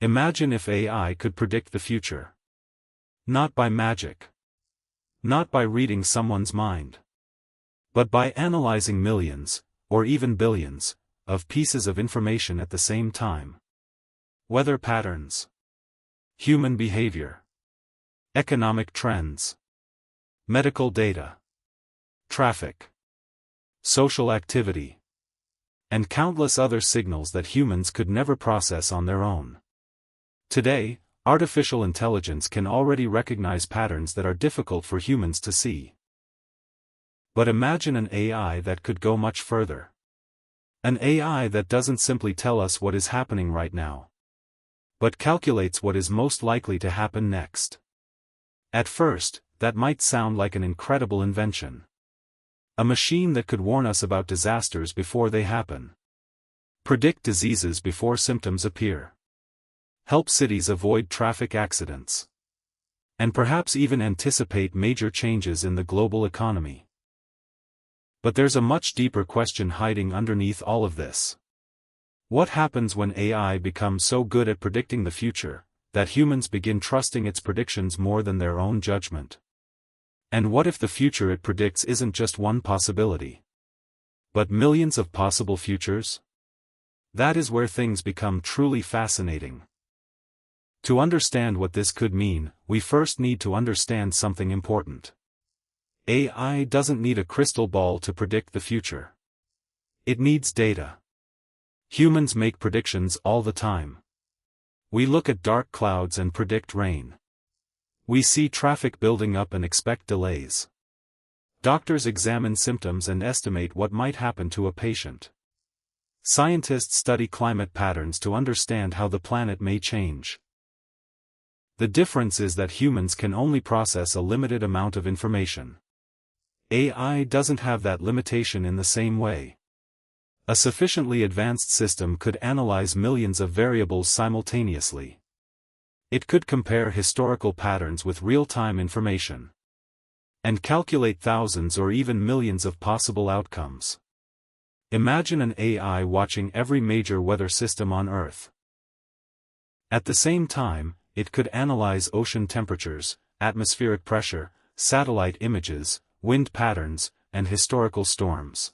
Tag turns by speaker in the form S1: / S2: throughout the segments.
S1: Imagine if AI could predict the future. Not by magic. Not by reading someone's mind. But by analyzing millions, or even billions, of pieces of information at the same time. Weather patterns. Human behavior. Economic trends. Medical data. Traffic. Social activity. And countless other signals that humans could never process on their own. Today, artificial intelligence can already recognize patterns that are difficult for humans to see. But imagine an AI that could go much further. An AI that doesn't simply tell us what is happening right now, but calculates what is most likely to happen next. At first, that might sound like an incredible invention. A machine that could warn us about disasters before they happen. Predict diseases before symptoms appear. Help cities avoid traffic accidents. And perhaps even anticipate major changes in the global economy. But there's a much deeper question hiding underneath all of this. What happens when AI becomes so good at predicting the future, that humans begin trusting its predictions more than their own judgment? And what if the future it predicts isn't just one possibility, but millions of possible futures? That is where things become truly fascinating. To understand what this could mean, we first need to understand something important. AI doesn't need a crystal ball to predict the future. It needs data. Humans make predictions all the time. We look at dark clouds and predict rain. We see traffic building up and expect delays. Doctors examine symptoms and estimate what might happen to a patient. Scientists study climate patterns to understand how the planet may change. The difference is that humans can only process a limited amount of information. AI doesn't have that limitation in the same way. A sufficiently advanced system could analyze millions of variables simultaneously. It could compare historical patterns with real-time information. And calculate thousands or even millions of possible outcomes. Imagine an AI watching every major weather system on Earth. At the same time, it could analyze ocean temperatures, atmospheric pressure, satellite images, wind patterns, and historical storms.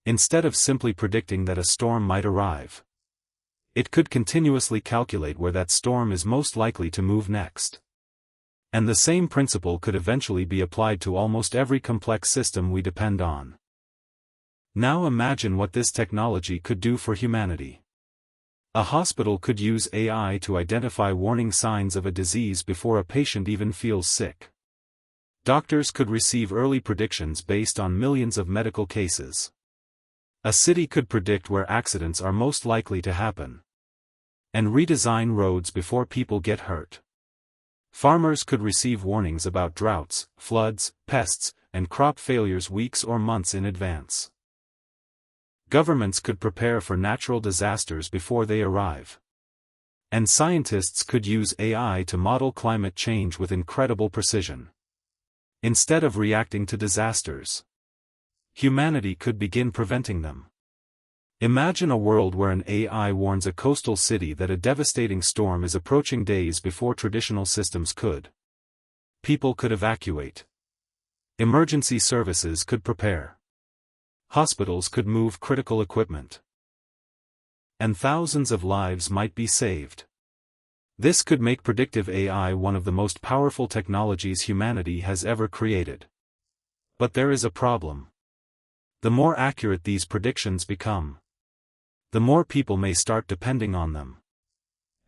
S1: Instead of simply predicting that a storm might arrive, it could continuously calculate where that storm is most likely to move next. And the same principle could eventually be applied to almost every complex system we depend on. Now imagine what this technology could do for humanity. A hospital could use AI to identify warning signs of a disease before a patient even feels sick. Doctors could receive early predictions based on millions of medical cases. A city could predict where accidents are most likely to happen. And redesign roads before people get hurt. Farmers could receive warnings about droughts, floods, pests, and crop failures weeks or months in advance. Governments could prepare for natural disasters before they arrive. And scientists could use AI to model climate change with incredible precision. Instead of reacting to disasters, humanity could begin preventing them. Imagine a world where an AI warns a coastal city that a devastating storm is approaching days before traditional systems could. People could evacuate. Emergency services could prepare. Hospitals could move critical equipment. And thousands of lives might be saved. This could make predictive AI one of the most powerful technologies humanity has ever created. But there is a problem. The more accurate these predictions become, the more people may start depending on them.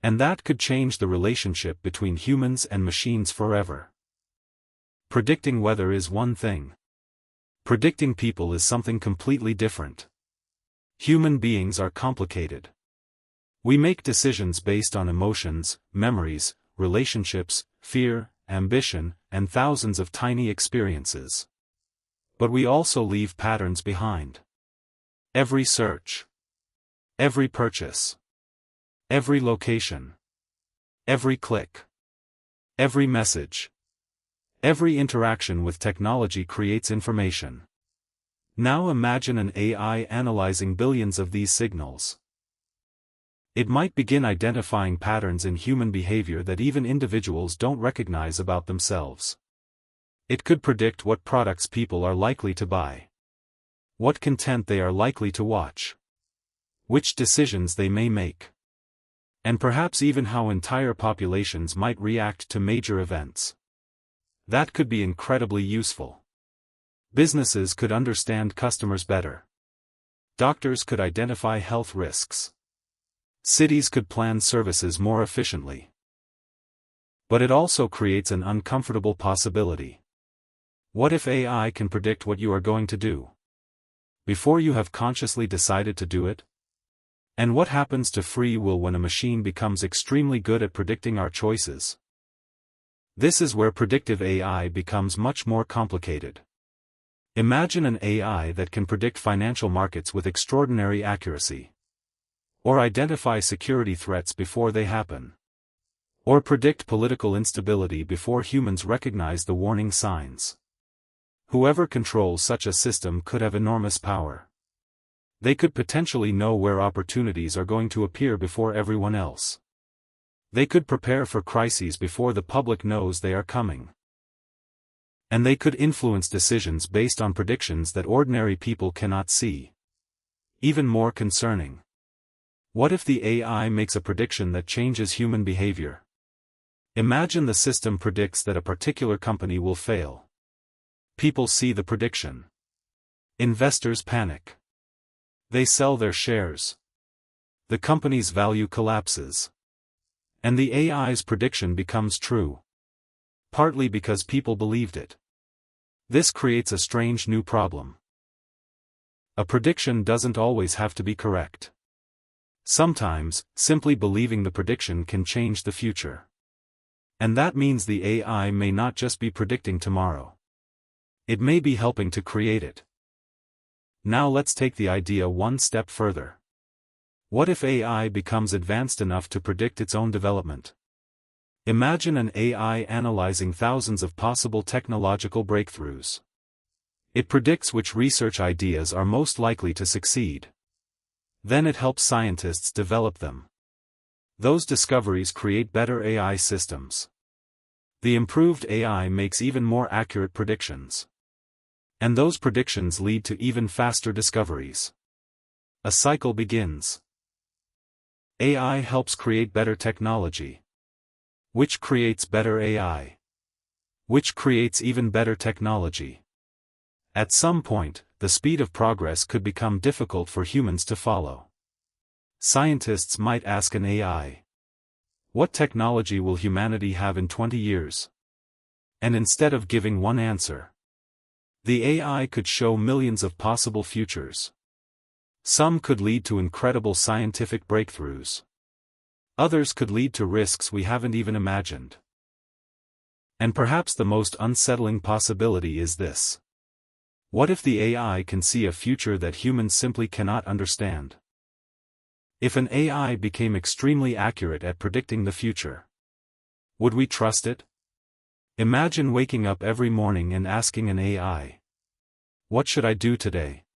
S1: And that could change the relationship between humans and machines forever. Predicting weather is one thing. Predicting people is something completely different. Human beings are complicated. We make decisions based on emotions, memories, relationships, fear, ambition, and thousands of tiny experiences. But we also leave patterns behind. Every search. Every purchase. Every location. Every click. Every message. Every interaction with technology creates information. Now imagine an AI analyzing billions of these signals. It might begin identifying patterns in human behavior that even individuals don't recognize about themselves. It could predict what products people are likely to buy, what content they are likely to watch, which decisions they may make, and perhaps even how entire populations might react to major events. That could be incredibly useful. Businesses could understand customers better. Doctors could identify health risks. Cities could plan services more efficiently. But it also creates an uncomfortable possibility. What if AI can predict what you are going to do before you have consciously decided to do it? And what happens to free will when a machine becomes extremely good at predicting our choices? This is where predictive AI becomes much more complicated. Imagine an AI that can predict financial markets with extraordinary accuracy, or identify security threats before they happen, or predict political instability before humans recognize the warning signs. Whoever controls such a system could have enormous power. They could potentially know where opportunities are going to appear before everyone else. They could prepare for crises before the public knows they are coming. And they could influence decisions based on predictions that ordinary people cannot see. Even more concerning. What if the AI makes a prediction that changes human behavior? Imagine the system predicts that a particular company will fail. People see the prediction. Investors panic. They sell their shares. The company's value collapses. And the AI's prediction becomes true. Partly because people believed it. This creates a strange new problem. A prediction doesn't always have to be correct. Sometimes, simply believing the prediction can change the future. And that means the AI may not just be predicting tomorrow. It may be helping to create it. Now let's take the idea one step further. What if AI becomes advanced enough to predict its own development? Imagine an AI analyzing thousands of possible technological breakthroughs. It predicts which research ideas are most likely to succeed. Then it helps scientists develop them. Those discoveries create better AI systems. The improved AI makes even more accurate predictions. And those predictions lead to even faster discoveries. A cycle begins. AI helps create better technology, which creates better AI, which creates even better technology. At some point, the speed of progress could become difficult for humans to follow. Scientists might ask an AI, "What technology will humanity have in 20 years?" And instead of giving one answer, the AI could show millions of possible futures. Some could lead to incredible scientific breakthroughs. Others could lead to risks we haven't even imagined. And perhaps the most unsettling possibility is this. What if the AI can see a future that humans simply cannot understand? If an AI became extremely accurate at predicting the future, would we trust it? Imagine waking up every morning and asking an AI, "What should I do today?"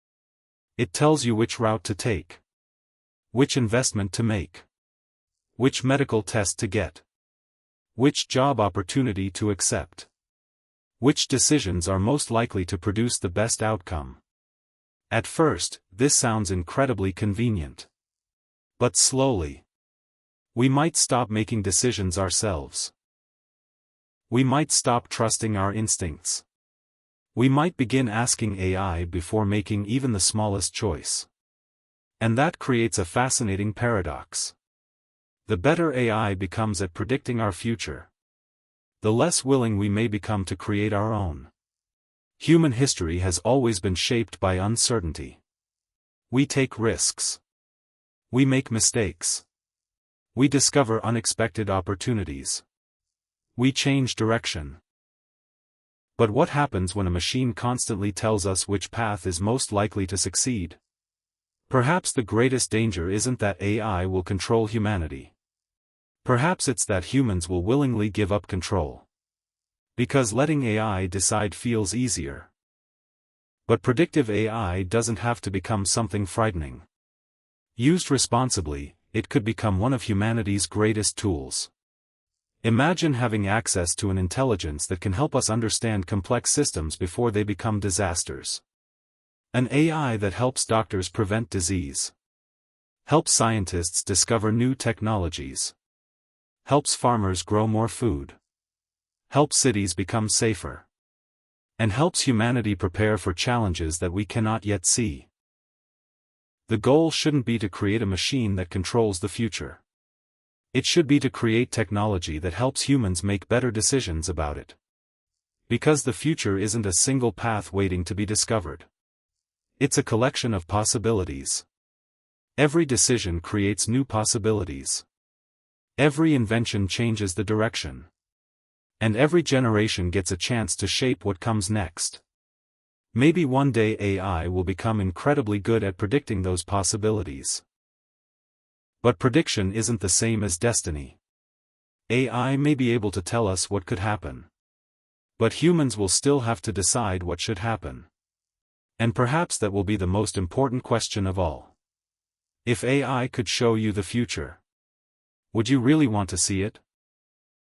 S1: It tells you which route to take, which investment to make, which medical test to get, which job opportunity to accept, which decisions are most likely to produce the best outcome. At first, this sounds incredibly convenient. But slowly, we might stop making decisions ourselves. We might stop trusting our instincts. We might begin asking AI before making even the smallest choice. And that creates a fascinating paradox. The better AI becomes at predicting our future, the less willing we may become to create our own. Human history has always been shaped by uncertainty. We take risks. We make mistakes. We discover unexpected opportunities. We change direction. But what happens when a machine constantly tells us which path is most likely to succeed? Perhaps the greatest danger isn't that AI will control humanity. Perhaps it's that humans will willingly give up control. Because letting AI decide feels easier. But predictive AI doesn't have to become something frightening. Used responsibly, it could become one of humanity's greatest tools. Imagine having access to an intelligence that can help us understand complex systems before they become disasters. An AI that helps doctors prevent disease. Helps scientists discover new technologies. Helps farmers grow more food. Helps cities become safer. And helps humanity prepare for challenges that we cannot yet see. The goal shouldn't be to create a machine that controls the future. It should be to create technology that helps humans make better decisions about it. Because the future isn't a single path waiting to be discovered. It's a collection of possibilities. Every decision creates new possibilities. Every invention changes the direction. And every generation gets a chance to shape what comes next. Maybe one day AI will become incredibly good at predicting those possibilities. But prediction isn't the same as destiny. AI may be able to tell us what could happen. But humans will still have to decide what should happen. And perhaps that will be the most important question of all. If AI could show you the future, would you really want to see it?